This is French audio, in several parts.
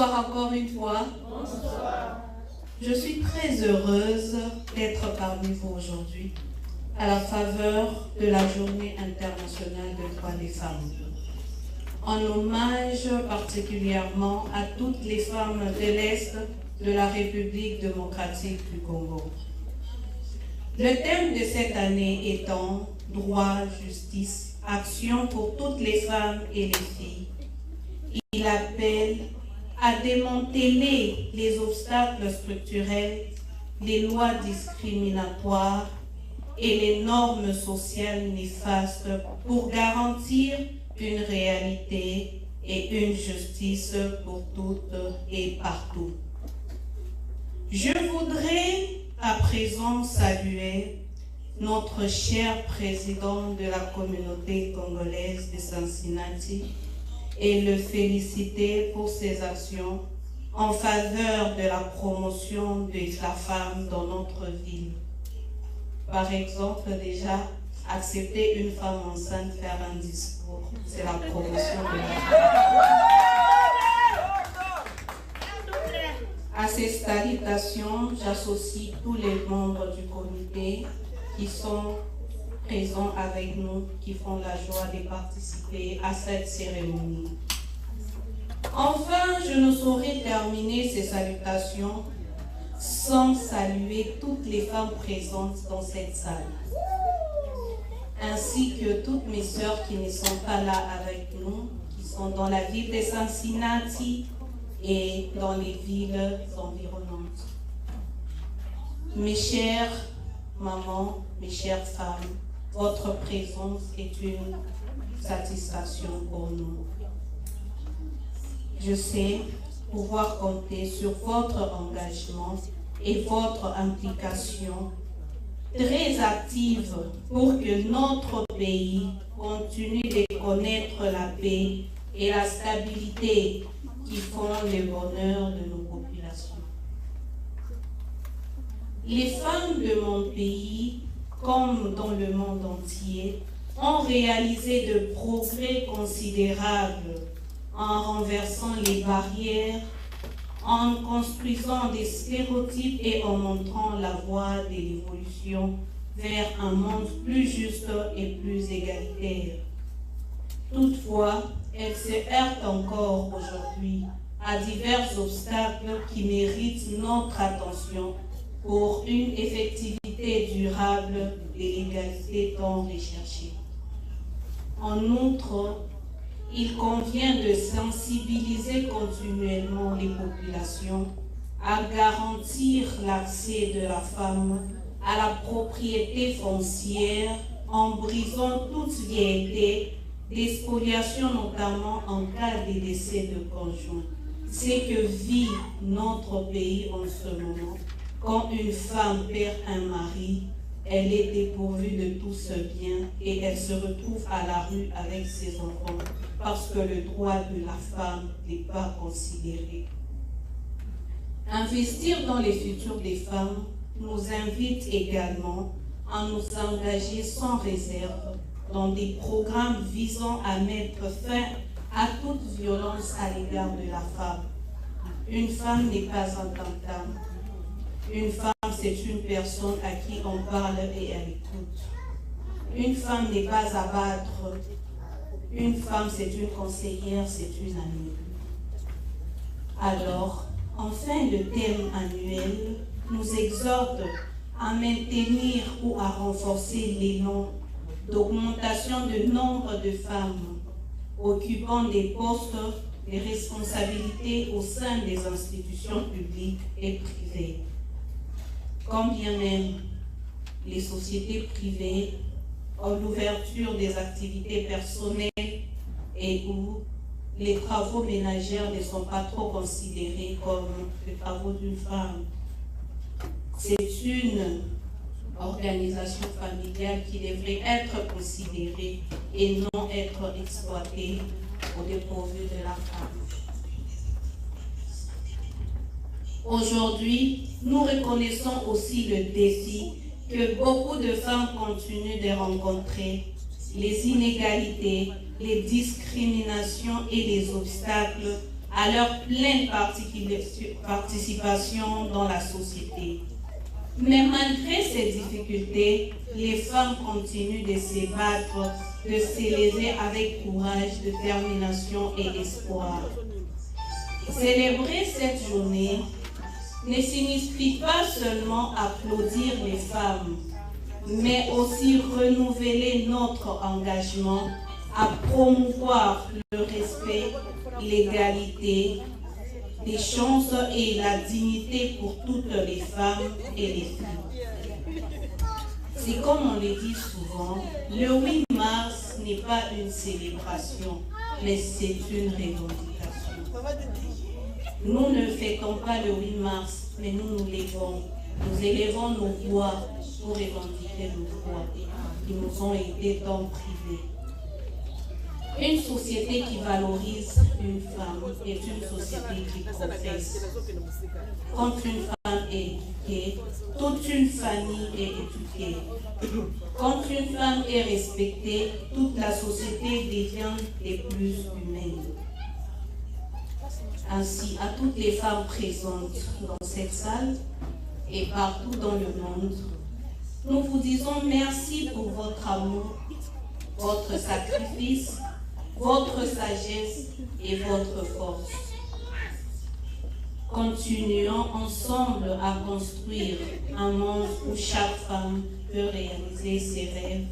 Bonsoir encore une fois. Bonsoir. Je suis très heureuse d'être parmi vous aujourd'hui à la faveur de la Journée internationale des droits des femmes. En hommage particulièrement à toutes les femmes de l'Est de la République démocratique du Congo. Le thème de cette année étant « Droit, justice, action pour toutes les femmes et les filles ». Il appelle à démanteler les obstacles structurels, les lois discriminatoires et les normes sociales néfastes pour garantir une réalité et une justice pour toutes et partout. Je voudrais à présent saluer notre cher président de la communauté congolaise de Cincinnati et le féliciter pour ses actions en faveur de la promotion de la femme dans notre ville. Par exemple, déjà, accepter une femme enceinte faire un discours, c'est la promotion de la femme. À ces salutations, j'associe tous les membres du comité qui sont présents avec nous, qui font la joie de participer à cette cérémonie. Enfin, je ne saurais terminer ces salutations sans saluer toutes les femmes présentes dans cette salle, ainsi que toutes mes sœurs qui ne sont pas là avec nous, qui sont dans la ville de Cincinnati et dans les villes environnantes. Mes chères mamans, mes chères femmes, votre présence est une satisfaction pour nous. Je sais pouvoir compter sur votre engagement et votre implication très active pour que notre pays continue de connaître la paix et la stabilité qui font le bonheur de nos populations. Les femmes de mon pays, comme dans le monde entier, ont réalisé de progrès considérables en renversant les barrières, en construisant des stéréotypes et en montrant la voie de l'évolution vers un monde plus juste et plus égalitaire. Toutefois, elles se heurtent encore aujourd'hui à divers obstacles qui méritent notre attention pour une effectivité durable de l'égalité tant recherchée. En outre, il convient de sensibiliser continuellement les populations à garantir l'accès de la femme à la propriété foncière en brisant toute vieilleté des spoliations, notamment en cas de décès de conjoint. C'est que vit notre pays en ce moment. Quand une femme perd un mari, elle est dépourvue de tout ce bien et elle se retrouve à la rue avec ses enfants parce que le droit de la femme n'est pas considéré. Investir dans les futurs des femmes nous invite également à nous engager sans réserve dans des programmes visant à mettre fin à toute violence à l'égard de la femme. Une femme n'est pas un tam-tam. Une femme, c'est une personne à qui on parle et elle écoute. Une femme n'est pas à battre. Une femme, c'est une conseillère, c'est une amie. Alors, enfin, le thème annuel nous exhorte à maintenir ou à renforcer l'élan d'augmentation du nombre de femmes occupant des postes de responsabilité au sein des institutions publiques et privées. Quand bien même les sociétés privées ont l'ouverture des activités personnelles et où les travaux ménagers ne sont pas trop considérés comme les travaux d'une femme. C'est une organisation familiale qui devrait être considérée et non être exploitée au dépourvu de la femme. Aujourd'hui, nous reconnaissons aussi le défi que beaucoup de femmes continuent de rencontrer, les inégalités, les discriminations et les obstacles à leur pleine participation dans la société. Mais malgré ces difficultés, les femmes continuent de se battre, de s'élever avec courage, détermination et espoir. Célébrer cette journée ne signifie pas seulement applaudir les femmes, mais aussi renouveler notre engagement à promouvoir le respect, l'égalité, les chances et la dignité pour toutes les femmes et les filles. C'est comme on le dit souvent, le 8 mars n'est pas une célébration, mais c'est une revendication. Nous ne fêtons pas le 8 mars, mais nous élevons nos voix pour revendiquer nos droits qui nous ont été tant privés. Une société qui valorise une femme est une société qui professe. Quand une femme est éduquée, toute une famille est éduquée. Quand une femme est respectée, toute la société devient des plus humaines. Ainsi, à toutes les femmes présentes dans cette salle et partout dans le monde, nous vous disons merci pour votre amour, votre sacrifice, votre sagesse et votre force. Continuons ensemble à construire un monde où chaque femme peut réaliser ses rêves,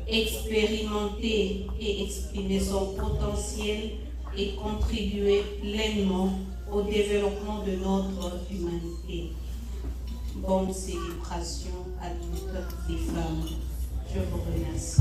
expérimenter et exprimer son potentiel et contribuer pleinement au développement de notre humanité. Bonne célébration à toutes les femmes. Je vous remercie.